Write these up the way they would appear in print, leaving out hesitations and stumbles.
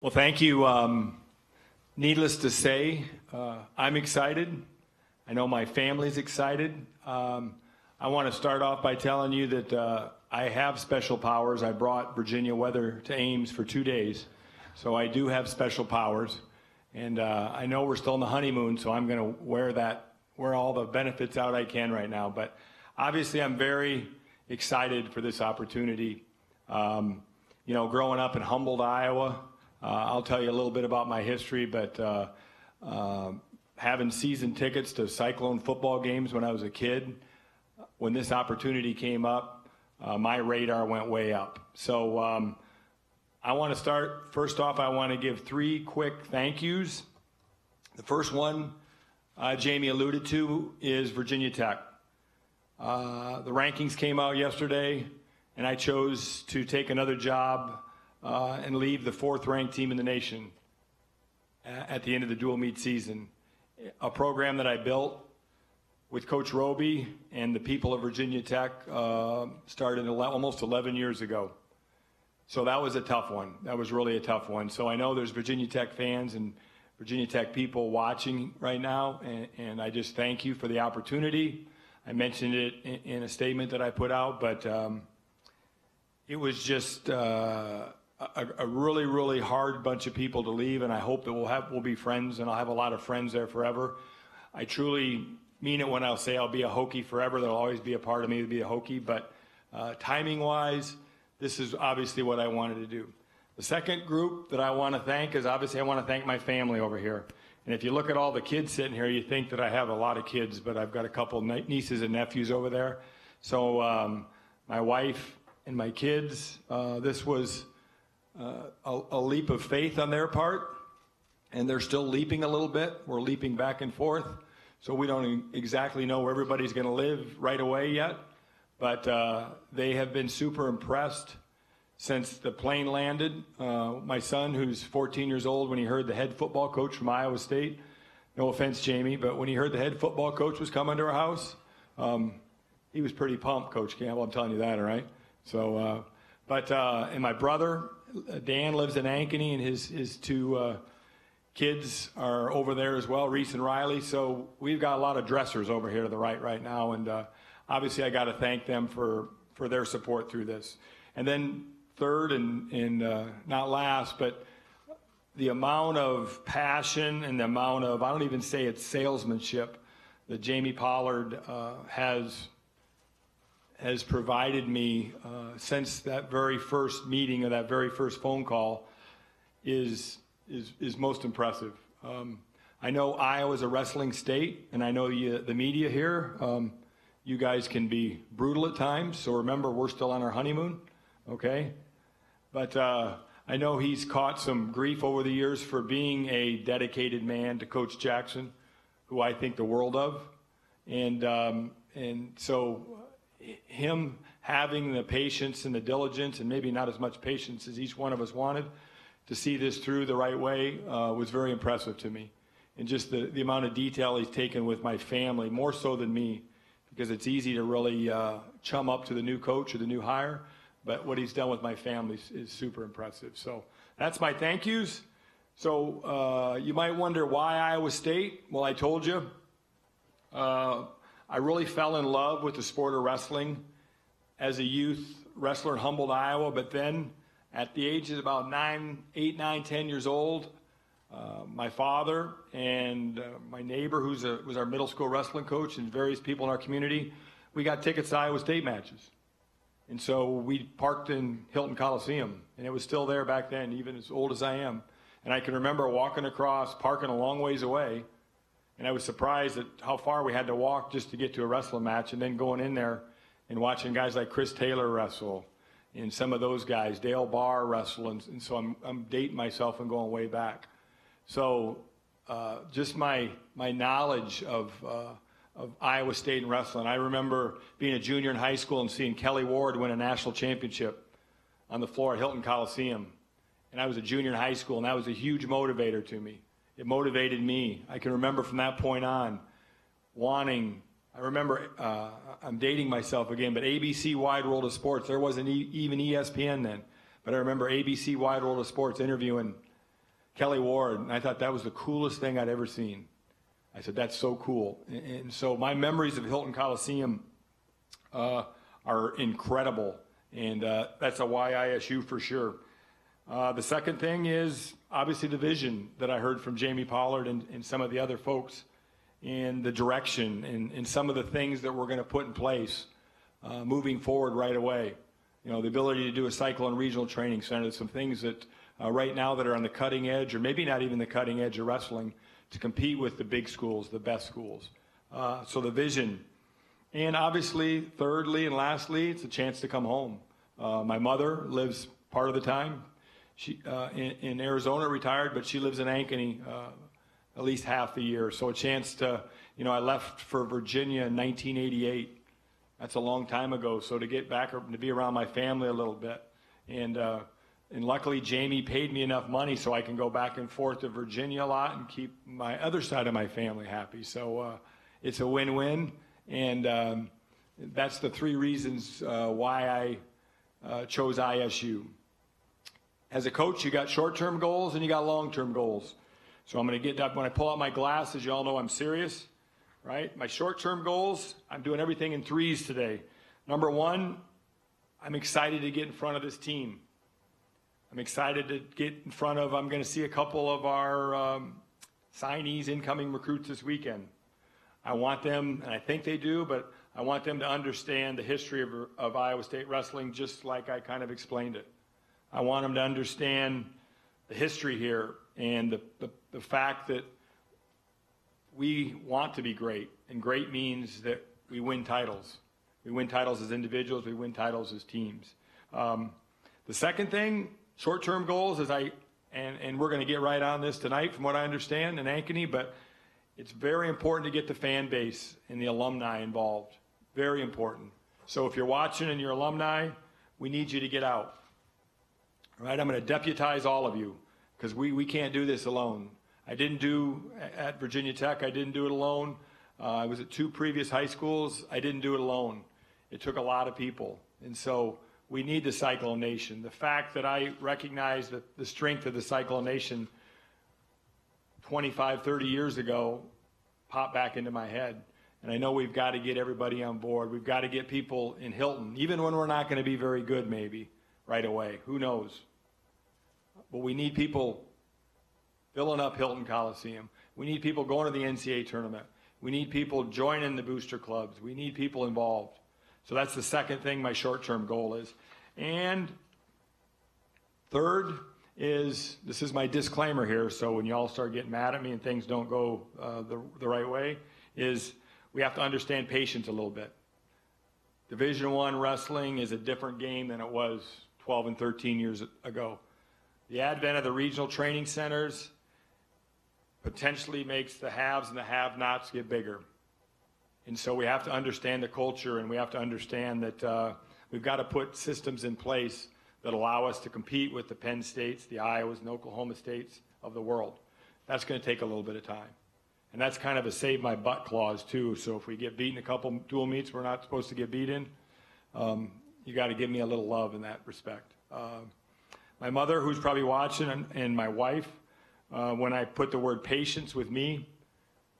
Well, thank you. Needless to say, I'm excited. I know my family's excited. I want to start off by telling you that I have special powers. I brought Virginia weather to Ames for 2 days, so I do have special powers. And I know we're still in the honeymoon, so I'm going to wear all the benefits out I can right now. But obviously, I'm very excited for this opportunity. You know, growing up in Humboldt, Iowa, I'll tell you a little bit about my history, but having season tickets to Cyclone football games when I was a kid, when this opportunity came up, my radar went way up. So I want to start, first off, I want to give 3 quick thank yous. The first one, Jamie alluded to, is Virginia Tech. The rankings came out yesterday, and I chose to take another job and leave the 4th ranked team in the nation at the end of the dual meet season. A program that I built with Coach Roby and the people of Virginia Tech started almost 11 years ago. So that was a tough one. That was really a tough one. So I know there's Virginia Tech fans and Virginia Tech people watching right now, and I just thank you for the opportunity. I mentioned it in a statement that I put out, but it was just a really, really hard bunch of people to leave, and I hope that we'll be friends, and I'll have a lot of friends there forever. I truly mean it when I'll say I'll be a Hokie forever. There'll always be a part of me to be a Hokie, but timing-wise, this is obviously what I wanted to do. The second group that I want to thank is obviously I want to thank my family over here. And if you look at all the kids sitting here, you think that I have a lot of kids, but I've got a couple nieces and nephews over there. So my wife and my kids, this was a leap of faith on their part, and they're still leaping a little bit. We're leaping back and forth, so we don't exactly know where everybody's going to live right away yet, but they have been super impressed since the plane landed. My son, who's 14 years old, when he heard the head football coach from Iowa State, no offense, Jamie, but when he heard the head football coach was coming to our house, he was pretty pumped, Coach Campbell, I'm telling you that, all right? So, and my brother, Dan, lives in Ankeny, and his 2 kids are over there as well, Reese and Riley. So we've got a lot of dressers over here to the right now, and obviously I got to thank them for their support through this. And then third and not last, but the amount of passion and the amount of, I don't even say it's salesmanship, that Jamie Pollard has provided me since that very first meeting or that very first phone call is most impressive. I know Iowa's a wrestling state, and I know the media here, you guys can be brutal at times, so remember, we're still on our honeymoon, okay? But I know he's caught some grief over the years for being a dedicated man to Coach Jackson, who I think the world of. And so him having the patience and the diligence, and maybe not as much patience as each one of us wanted, to see this through the right way was very impressive to me. And just the amount of detail he's taken with my family, more so than me, because it's easy to really chum up to the new coach or the new hire, but what he's done with my family is super impressive. So that's my thank yous. So you might wonder why Iowa State. Well, I told you. I really fell in love with the sport of wrestling as a youth wrestler in Humboldt, Iowa, but then at the age of about 8, 9, 10 years old, my father and my neighbor, who was our middle school wrestling coach, and various people in our community, we got tickets to Iowa State matches. And so we parked in Hilton Coliseum, and it was still there back then, even as old as I am. And I can remember walking across, parking a long ways away, and I was surprised at how far we had to walk just to get to a wrestling match, and then going in there and watching guys like Chris Taylor wrestle, and some of those guys, Dale Barr wrestle, and so I'm dating myself and going way back. So just my knowledge of Iowa State and wrestling. I remember being a junior in high school and seeing Kelly Ward win a national championship on the floor at Hilton Coliseum. And I was a junior in high school, and that was a huge motivator to me. It motivated me. I can remember from that point on wanting, I remember, I'm dating myself again, but ABC Wide World of Sports, there wasn't even ESPN then, but I remember ABC Wide World of Sports interviewing Kelly Ward, and I thought that was the coolest thing I'd ever seen. I said, that's so cool. And so my memories of Hilton Coliseum are incredible, and that's a YISU for sure. The second thing is obviously the vision that I heard from Jamie Pollard and some of the other folks, and the direction and some of the things that we're going to put in place moving forward right away. You know, the ability to do a Cyclone Regional Training Center, some things that right now that are on the cutting edge, or maybe not even the cutting edge of wrestling, to compete with the big schools, the best schools. So the vision. And obviously, thirdly and lastly, it's a chance to come home. My mother lives part of the time. She in Arizona, retired, but she lives in Ankeny at least half the year. So a chance to, you know, I left for Virginia in 1988. That's a long time ago. So to get back, to be around my family a little bit. And luckily, Jamie paid me enough money so I can go back and forth to Virginia a lot and keep my other side of my family happy. So it's a win-win. And that's the three reasons why I chose ISU. As a coach, you got short-term goals and you got long-term goals. So I'm going to get up. When I pull out my glasses, you all know I'm serious, right? My short-term goals, I'm doing everything in threes today. Number one, I'm excited to get in front of this team. I'm excited to get in front of, I'm going to see a couple of our signees, incoming recruits this weekend. I want them, and I think they do, but I want them to understand the history of Iowa State wrestling just like I kind of explained it. I want them to understand the history here and the fact that we want to be great, and great means that we win titles. We win titles as individuals, we win titles as teams. The second thing, short-term goals, is and we're going to get right on this tonight from what I understand in Ankeny, but it's very important to get the fan base and the alumni involved. Very important. So if you're watching and you're alumni, we need you to get out. All right, I'm going to deputize all of you because we can't do this alone. I didn't do at Virginia Tech, I didn't do it alone. I was at 2 previous high schools. I didn't do it alone. It took a lot of people. And so we need the Cyclone Nation. The fact that I recognize that the strength of the Cyclone Nation 25, 30 years ago popped back into my head. And I know we've got to get everybody on board. We've got to get people in Hilton, even when we're not going to be very good maybe right away. Who knows? But we need people filling up Hilton Coliseum. We need people going to the NCAA tournament. We need people joining the booster clubs. We need people involved. So that's the second thing my short-term goal is. And third is, this is my disclaimer here, so when y'all start getting mad at me and things don't go the right way, is we have to understand patience a little bit. Division I wrestling is a different game than it was 12 and 13 years ago. The advent of the regional training centers potentially makes the haves and the have-nots get bigger. And so we have to understand the culture, and we have to understand that we've got to put systems in place that allow us to compete with the Penn States, the Iowas, and Oklahoma States of the world. That's going to take a little bit of time. And that's kind of a save my butt clause too. So if we get beaten a couple dual meets we're not supposed to get beat in, you got to give me a little love in that respect. My mother, who's probably watching, and my wife, when I put the word patience with me,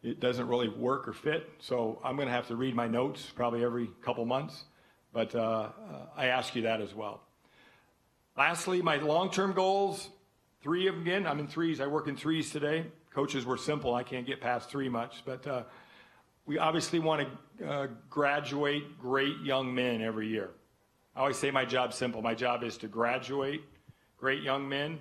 it doesn't really work or fit. So I'm going to have to read my notes probably every couple months. But I ask you that as well. Lastly, my long-term goals, 3 of them again. I'm in threes. I work in threes today. Coaches were simple. I can't get past 3 much. But we obviously want to graduate great young men every year. I always say my job's simple. My job is to graduate great young men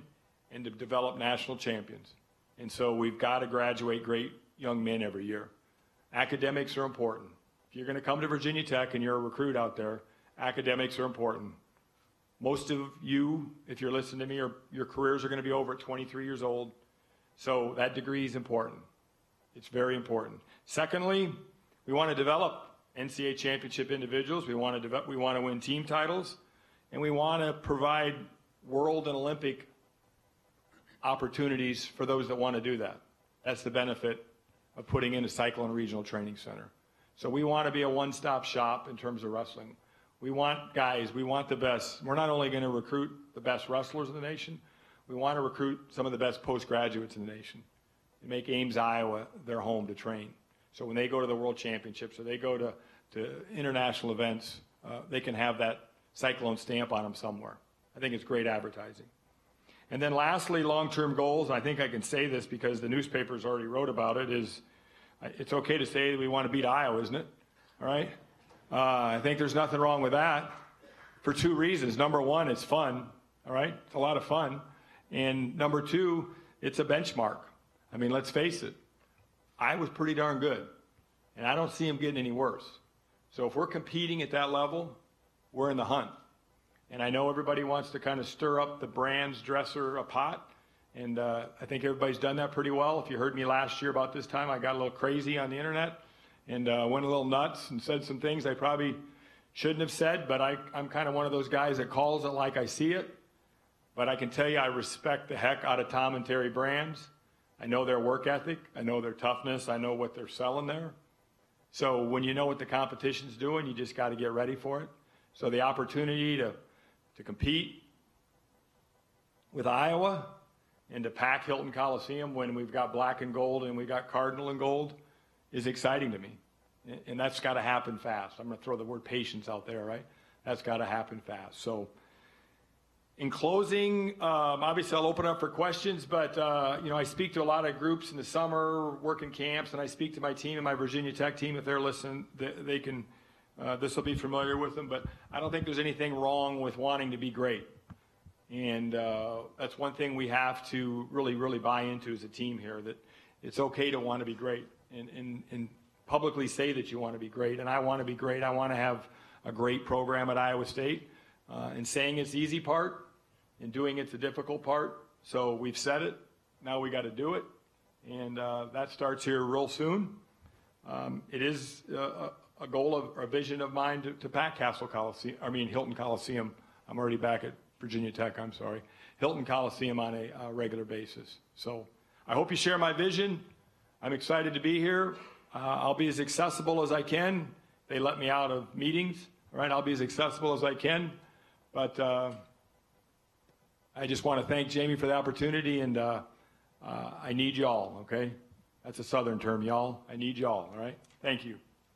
and to develop national champions. And so we've got to graduate great young men every year. Academics are important. If you're going to come to Virginia Tech and you're a recruit out there, academics are important. Most of you, if you're listening to me, your careers are going to be over at 23 years old. So that degree is important. It's very important. Secondly, we want to develop NCAA championship individuals. We want to win team titles, and we want to provide world and Olympic opportunities for those that want to do that. That's the benefit of putting in a Cyclone Regional Training Center. So we want to be a one-stop shop in terms of wrestling. We want guys, we want the best. We're not only going to recruit the best wrestlers in the nation, we want to recruit some of the best postgraduates in the nation and make Ames, Iowa their home to train. So when they go to the World Championships or they go to international events, they can have that Cyclone stamp on them somewhere. I think it's great advertising. And then lastly, long-term goals, I think I can say this because the newspapers already wrote about it, is it's okay to say that we want to beat Iowa, isn't it? All right? I think there's nothing wrong with that for two reasons. Number one, it's fun, all right? It's a lot of fun. And number two, it's a benchmark. I mean, let's face it, Iowa's pretty darn good, and I don't see them getting any worse. So if we're competing at that level, we're in the hunt. And I know everybody wants to kind of stir up the brand's dresser a pot, and I think everybody's done that pretty well. If you heard me last year about this time, I got a little crazy on the internet and went a little nuts and said some things I probably shouldn't have said, but I'm kind of one of those guys that calls it like I see it. But I can tell you I respect the heck out of Tom and Terry Brands. I know their work ethic. I know their toughness. I know what they're selling there. So when you know what the competition's doing, you just got to get ready for it. So the opportunity to compete with Iowa and to pack Hilton Coliseum when we've got black and gold and we've got cardinal and gold is exciting to me. And that's got to happen fast. I'm going to throw the word patience out there, right? That's got to happen fast. So in closing, obviously I'll open up for questions, but you know, I speak to a lot of groups in the summer, working camps, and I speak to my team and my Virginia Tech team. If they're listening, they can, this will be familiar with them, but I don't think there's anything wrong with wanting to be great. And that's one thing we have to really buy into as a team here, that it's okay to want to be great and publicly say that you want to be great. And I want to be great. I want to have a great program at Iowa State. And saying it's the easy part and doing it's the difficult part. So we've said it. Now we got to do it. And that starts here real soon. It is a goal of, or a vision of mine to pack Hilton Coliseum. I'm already back at Virginia Tech, I'm sorry. Hilton Coliseum on a regular basis. So I hope you share my vision. I'm excited to be here. I'll be as accessible as I can. They let me out of meetings, all right? I'll be as accessible as I can. But I just want to thank Jamie for the opportunity, and I need y'all, okay? That's a Southern term, y'all. I need y'all, all right? Thank you.